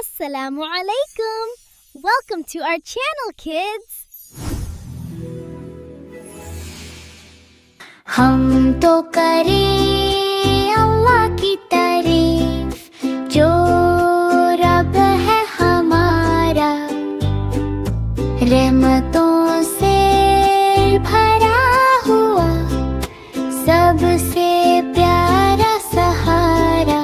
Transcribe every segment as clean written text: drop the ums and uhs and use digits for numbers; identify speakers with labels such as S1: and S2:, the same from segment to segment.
S1: Assalamu alaikum. Welcome to our channel, kids.
S2: हम तो करें अल्लाह की तारीफ जो रब है हमारा, रहमतों से भरा हुआ सबसे प्यारा सहारा।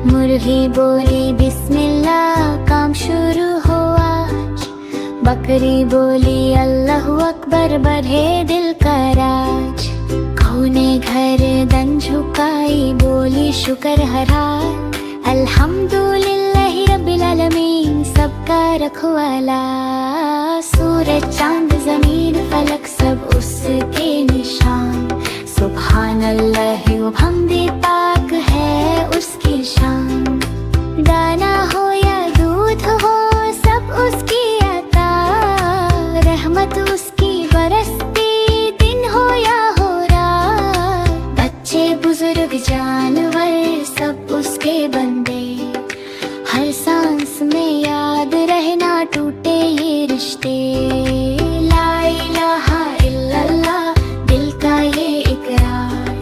S2: मुर्गी बोली बिस्मिल्लाह, काम शुरू हुआ। बकरी बोली अल्लाहु अकबर, बढ़े दिल का राज। गऊ ने गर्दन झुकाई, बोली शुक्र हरा। अल्हम्दुलिल्लाहि रब्बिल आलमीन, सबका रखवाला। सूरज चांद जमीन फलक सब उसके निशान। सुभान अल्लाह व हमदे, पाक है उसकी शान। दाना हो या दूध हो सब उसकी अता, रहमत उसकी बरसती दिन हो या हो रात। बच्चे बुजुर्ग जानवर सब उसके बंदे, हर सांस में याद रहना टूटे ये रिश्ते। ला इलाहा इल्लल्लाह, दिल का ये इकरार।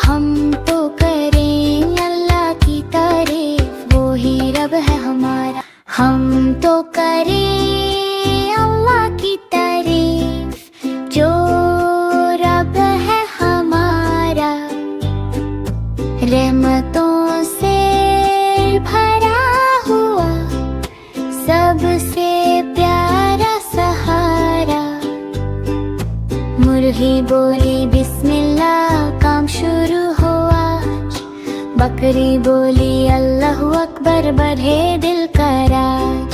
S2: हम तो करें अल्लाह की तारीफ, वो ही रब है हमारा। हम तो करें अल्लाह की तारीफ जो रब है हमारा, रहमतों से भरा हुआ सबसे प्यारा सहारा। मुर्गी बोली बिस्मिल्लाह, काम शुरू हुआ। बकरी बोली अल्लाहु अकबर, बढ़े दिल का राज।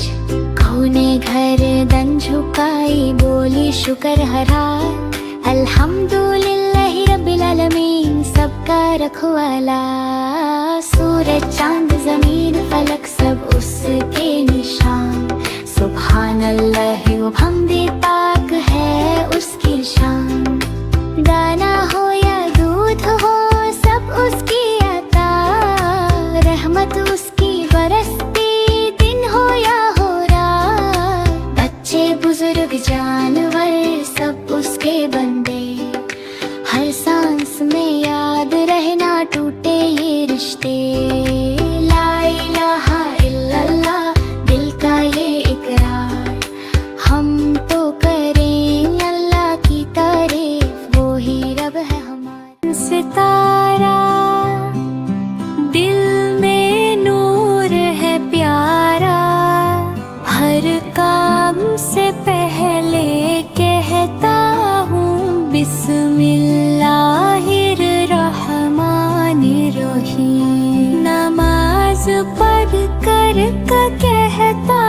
S2: गऊ ने गर्दन झुकाई, बोली शुक्र हरा। अल्हम्दुलिल्लाहि रब्बिल आलमीन, सबका रखवाला। सूरज चांद जमीन फलक सब उसके निशान। सुभान अल्लाह व हमदे, पाक है उसकी शान। दाना हो या दूध हो सब उसकी अता, रहमत उसकी बरसती दिन हो या हो रात। बच्चे बुजुर्ग जानवर सब उसके बंदे, हर सांस में याद रहना टूटे ये रिश्ते। ला इलाहा इल्लल्लाह, दिल का ये इकरार। हम तो करें अल्लाह की तारीफ, वो ही रब है हमारा। सितारा दिल में नूर है प्यारा, हर काम से पहले कहता हूँ बिस्मिल्लाहिर रहमानिर रहीम। नमाज पढ़ कर कहता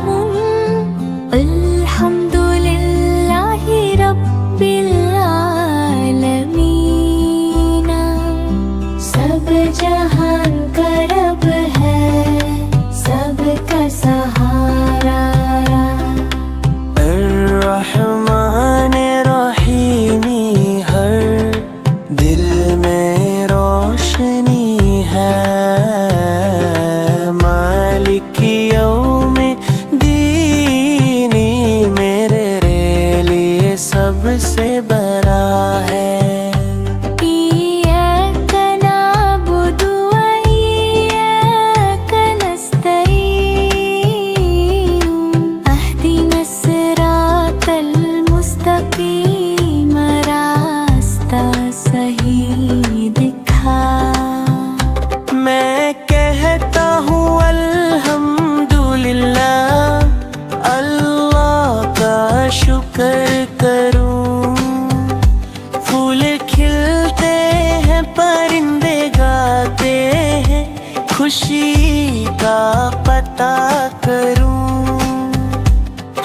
S2: हूँ अल्हम्दुलिल्लाहि रब्बिल आलमीन। सब जहान का रब है, सबका सहारा।
S3: अर्रहमान रहीमी, हर दिल में रोशनी है। मालिक यौम दीनी, मेरे लिए सबसे बड़ा है।
S2: इय्याका नअबुदु व इय्याका नस्तईन। अहदिनस सिरातल मुस्तकीम, रास्ता सही दिखा।
S3: मैं कहता हूँ अल्हम्दुलिल्लाह, अल्लाह का शुक्र करूँ। फूल खिलते हैं, परिंदे गाते हैं, खुशी का पता करूँ।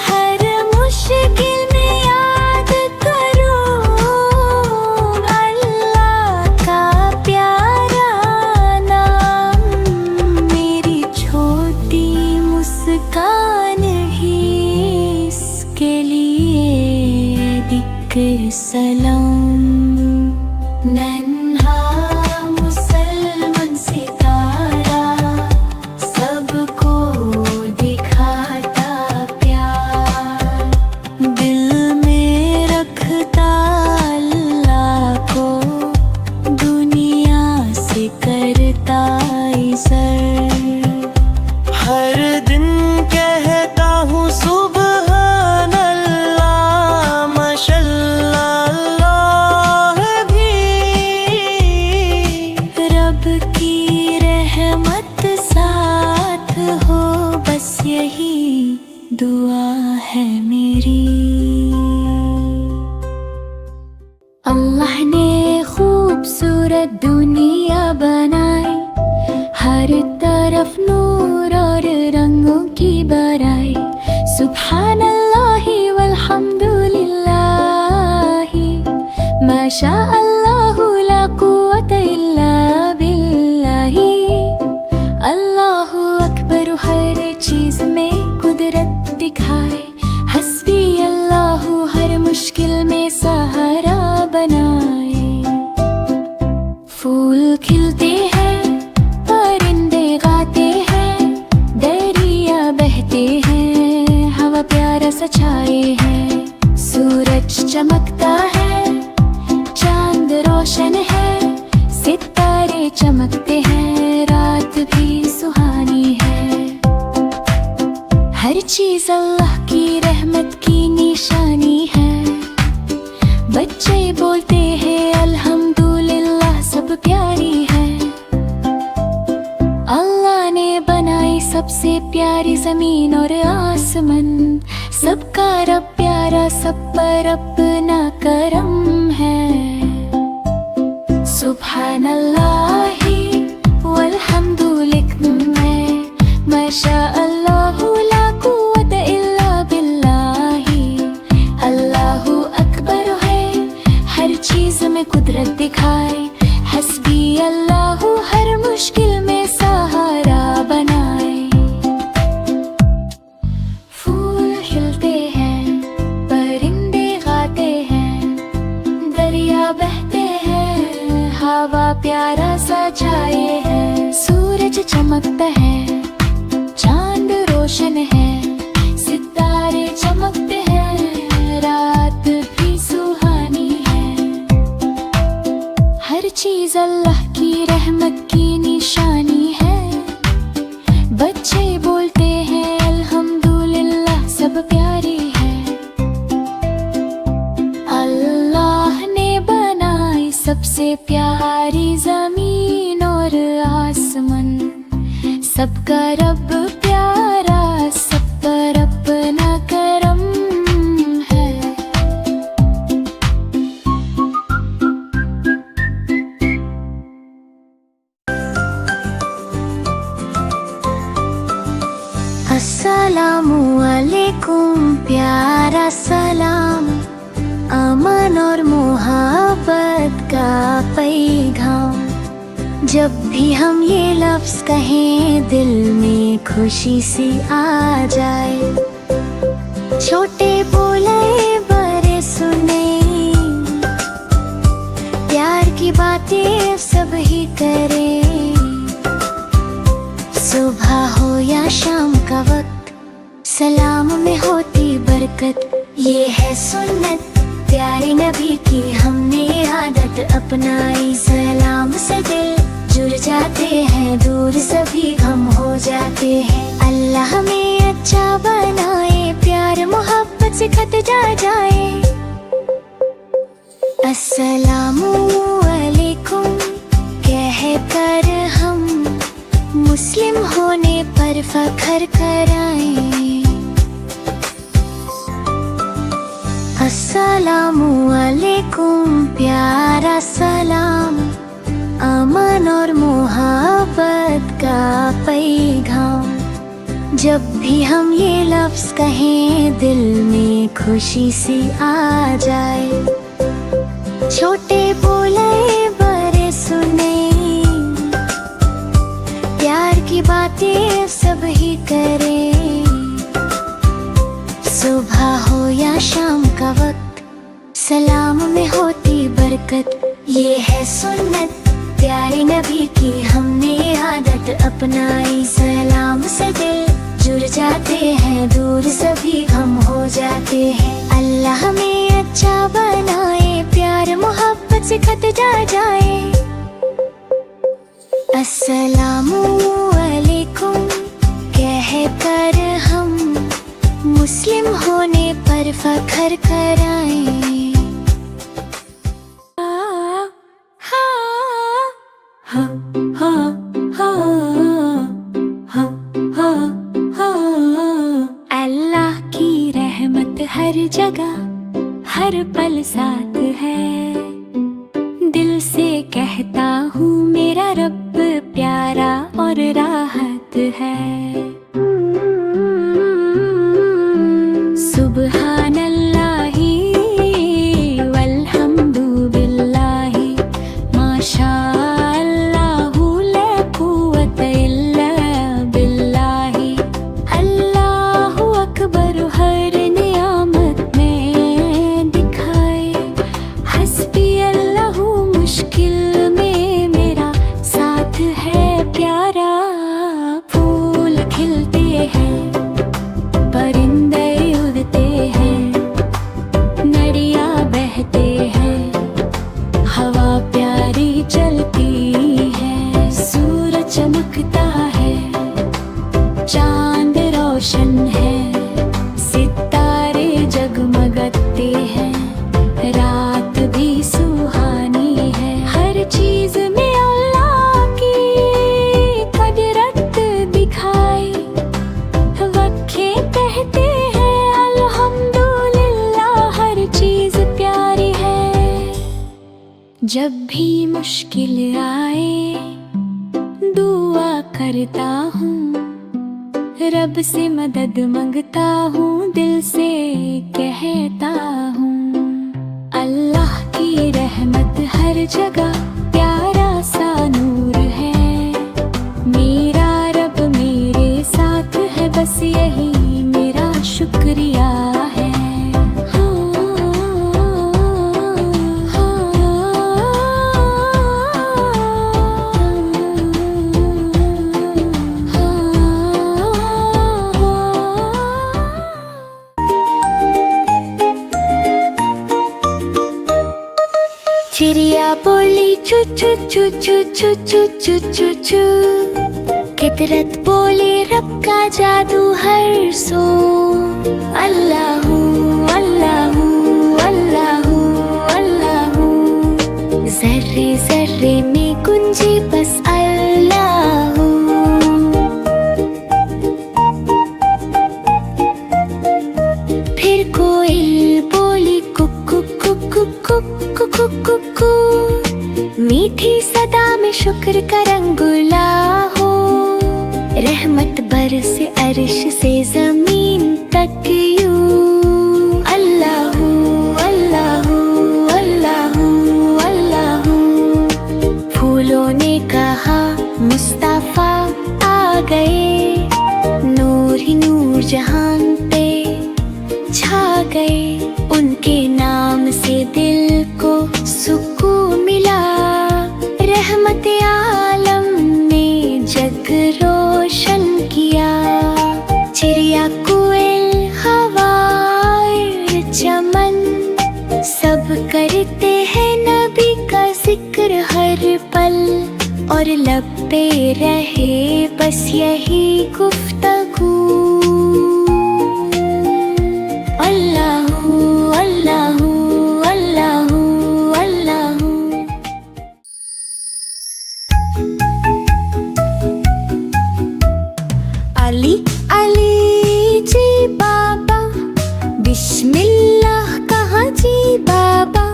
S2: हर मुश्किल में याद करूं अल्लाह का प्यारा नाम। मेरी छोटी मुस्कान ही इसके लिए दिक सलाम। नन्हा मुसलमान सितारा सब
S3: हर दिन कहता हूँ सुबहान अल्लाह, माशल्लाह भी।
S2: रब की रहमत साथ हो, बस यही दुआ है मेरी। अल्लाह ने खूबसूरत दुनिया बनाई, हर तरफ नूर और रंगों की बराई। सुभान अल्लाह वल्हम्दुलिल्लाह, माशा अल्लाह ला कुव्वता इल्ला बिल्लाह। अल्लाहु अकबर हर चीज में कुदरत दिखाए, हस्बी अल्लाहु हर मुश्किल में सहारा बनाए। फूल खिलते हैं, परिंदे गाते हैं, दरिया बहते हैं, हवा प्यारा सा छाए है। सूरज चमकता है, चांद रोशन है, सितारे चमकते हैं, रात भी सुहानी है। हर चीज अल्लाह की रहमत की निशानी है। बच्चे बोलते हैं अल्हम्दुलिल्लाह, सब प्यारी है। अल्लाह ने बनाई सबसे प्यारी जमीन और आसमान, सबका रब प्यारा, सब पर अपना करम है। सुभान अल्लाह वल्हम्दुलिल्लाह, माशा अल्लाह ला कुव्वता इल्ला बिल्लाह। अल्लाहु अकबर है, हर चीज में कुदरत दिखाए, हस्बी अल्लाह हर मुश्किल में सहारा बनाए। फूल खिलते हैं, परिंदे गाते हैं, दरिया बहते हैं, हवा प्यारा सा छाए है। सूरज चमकता है, चांद रोशन है, सितारे चमकते हैं, रात भी सुहानी है। हर चीज अल्लाह की रहमत की निशानी है। बच्चे बोलते हैं अल्हम्दुलिल्लाह, सब प्यारी है। अल्लाह ने बनाई सबसे प्यारी जमीन और आसमान, सबका रब प्यारा, सब पर अपना करम है। अस्सलामु अलैकुम, प्यारा सलाम, अमन और मोहब्बत का पैगाम। जब भी हम ये लफ्ज कहें, दिल में खुशी सी आ जाए। छोटे बोले बड़े सुने, प्यार की बातें सब ही करें। सुबह हो या शाम का वक्त, सलाम में होती बरकत। ये है सुन्नत प्यारे नबी की, हमने आदत अपनाई। सलाम से दिल जुड़ जाते हैं, दूर सभी गम हो जाते हैं। अल्लाह हमें अच्छा बनाए, प्यार मोहब्बत से खत जा जाए। अस्सलामु अलैकुम कह कर हम मुस्लिम होने पर फख्र कराएं। अस्सलामु अलैकुम, प्यारा सलाम, अमन और मोहब्बत का पैगाम। जब भी हम ये लफ्ज कहें, दिल में खुशी सी आ जाए। छोटे बोले बड़े सुने, प्यार की बातें सब ही करें। सुबह हो या शाम का वक्त, सलाम में होती बरकत। ये है सुन्नत प्यारे नबी की, हमने आदत अपनाई। सलाम से दिल जुड़ जाते हैं, दूर सभी गम हो जाते हैं। अल्लाह हमें अच्छा बनाए, प्यार मोहब्बत से खत जा जाए। अस्सलामु अलैकुम कह पर फखर कराएं। अल्लाह की रहमत हर जगह हर पल साथ है। दिल से कहता हूँ मेरा रब प्यारा और राहत है। सुबहान अल्लाही वल्हम्दु बिल्लाही माशा अल्लाहु ला कुव्वत इल्ला बिल्लाही। अल्लाहु अकबर हर नियामत में दिखाए। हस्बी अल्लाहु मुश्किल में मेरा साथ है प्यारा। फूल खिलते हैं परिंदे उड़ते हैं, नदियाँ बहते हैं, हवा प्यारी चलती है। सूरज चमकता है, चांद रोशन है, सितारे जगमगाते हैं, रात भी सुहानी है। हर चीज में अल्लाह की कुदरत दिखाई। वक्खे कहते हैं अल्हम्दुलिल्लाह हर चीज प्यारी है। जब भी मुश्किल आए दुआ करता हूँ, रब से मदद मांगता हूँ, दिल से कहता हूँ। अल्लाह की रहमत हर जगह प्यारा सा नूर है। मेरा रब मेरे साथ है, बस यही मेरा शुक्रिया है। चिड़िया बोली चू चू चू चू चू चू चू चू चू। फितरत बोले रब का जादू हर सो। अल्लाहू अल्लाहू अल्लाहू अल्लाहू। जर्रे जर्रे में गुंजे बस अल्लाहू। फिर कोयल बोली कुकु कुकु कुकु कुकु कु। मीठी सदा में शुक्र का रंगुला हो। रहमत बरसे अर्श से जमीन तक यूं। अल्लाहू अल्लाहू अल्लाहू अल्लाहू। फूलों ने कहा मुस्तफा आ गए। नूर ही नूर जहान पे छा गए। उनके नाम से दिल को सुकून मिला। रहमत आलम ने जग रोशन किया। चिड़िया कोयल हवा चमन सब करते हैं नबी का जिक्र हर पल। और लब पे रहे बस यही गुफ्तगू। अल्लाहू अल्लाहू अल्लाहू अल्लाहू। अली अली जी बाबा बिस्मिल्लाह कहा जी बाबा।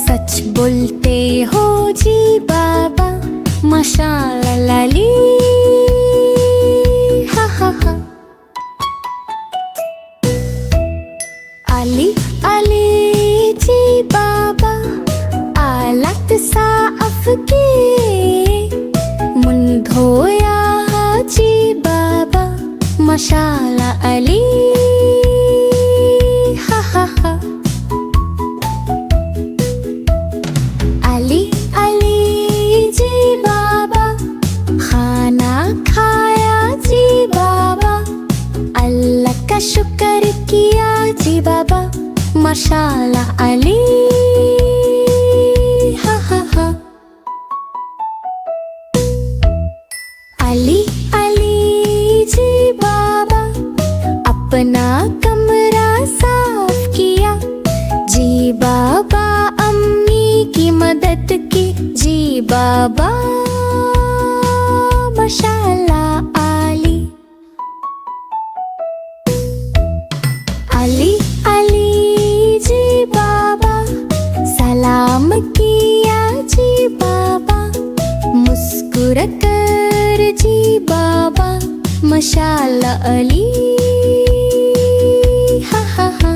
S2: सच बोलते हो जी बाबा माशाअल्लाह अली। हा हा हा। अली अली जी बाबा आलत साफ के मुन धोया जी बाबा माशाअल्लाह अली। हा हा हा। अली अली जी बाबा खाना खाया जी बाबा। अल्लाह का शुक्र किया जी बाबा माशाअल्लाह अली। हा हा हा। अली अली जी बाबा अपना कमरा साफ इंशाल्लाह अली। हा हा हा।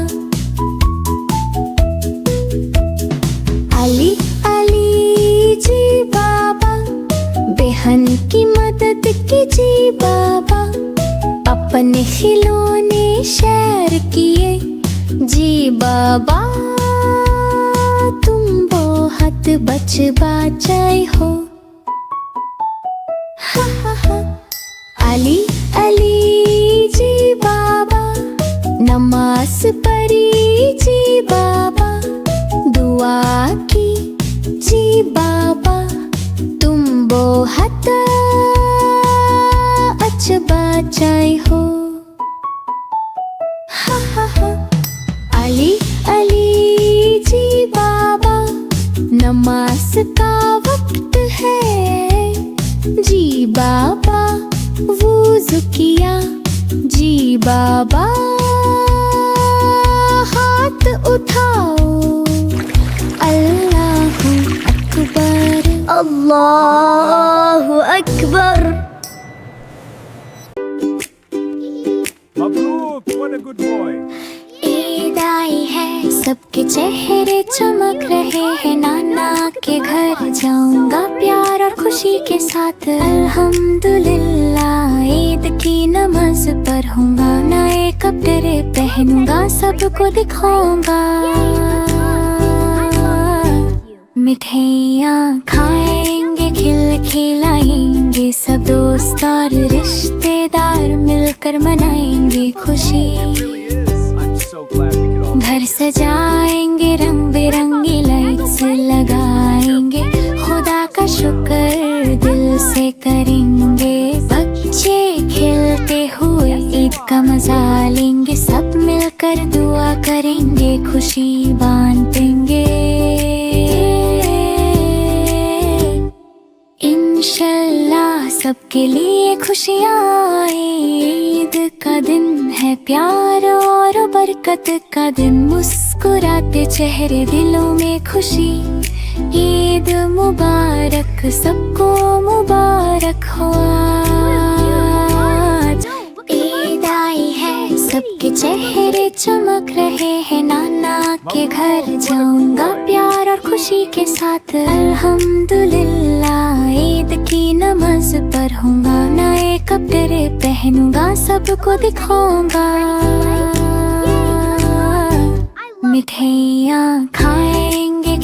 S2: अली अली जी बाबा, बहन की मदद कीजिए बाबा। अपने खिलौने शेयर किए जी बाबा। तुम बहुत बच बचाए हो। हा हा हा। अली अली जी बाबा, नमाज पढ़ी जी बाबा। दुआ की जी बाबा, तुम बहुत अच्छा बचाए हो। हा हा हा। अली अली जी बाबा, नमाज का वक्त है जी बाबा। वुज़ू किया जी बाबा। हाथ उठाओ, अल्लाहु अकबर।
S1: अल्लाहु Akbar.
S4: Mabruk, what a good boy.
S2: Eid आई है, सबके चेहरे चमक रहे हैं। नाना के घर जाऊंगा प्यार और खुशी के साथ। अल्हम्दुलिल्लाह, ईद की नमाज पढ़ूंगा। नए कपड़े पहनूंगा, सबको दिखाऊंगा। मिठाइयाँ खाएंगे, खिलाएंगे। सब दोस्त और रिश्तेदार मिलकर मनाएंगे खुशी।
S4: I'm so glad we could all.
S2: घर सजाएंगे, रंग बिरंगी लाइट्स लगाएंगे। खुदा का शुक्र दिल से करेंगे। बच्चे खेलते हुए ईद का मजा लेंगे। सब मिलकर दुआ करेंगे, खुशी बांटेंगे। इंशाल्लाह सबके लिए खुशियाँ आए। ईद का दिन है प्यार और बरकत का दिन। मुस्कुराते चेहरे, दिलों में खुशी। ईद मुबारक, सबको मुबारक हो आज। ईद आई है, सबके चेहरे चमक रहे हैं। नाना के घर जाऊंगा प्यार और खुशी के साथ। अल्हम्दुलिल्लाह, ईद की नमाज पढ़ूंगा। नए कपड़े पहनूंगा, सबको दिखाऊंगा। मिठाइयाँ खाएंगे,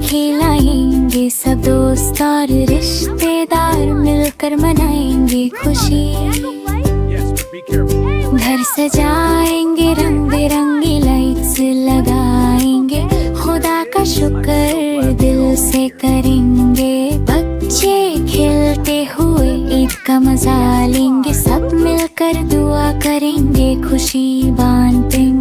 S2: खिलाएंगे। सब दोस्त और रिश्तेदार मिलकर मनाएंगे खुशी।
S4: Yes, but be careful.
S2: घर सजाएंगे, रंग बिरंगी लाइट्स लगाएंगे। खुदा का शुक्र दिल से करेंगे। बच्चे खेलते हुए ईद का मजा लेंगे। सब मिलकर दुआ करेंगे, खुशी बांटेंगे।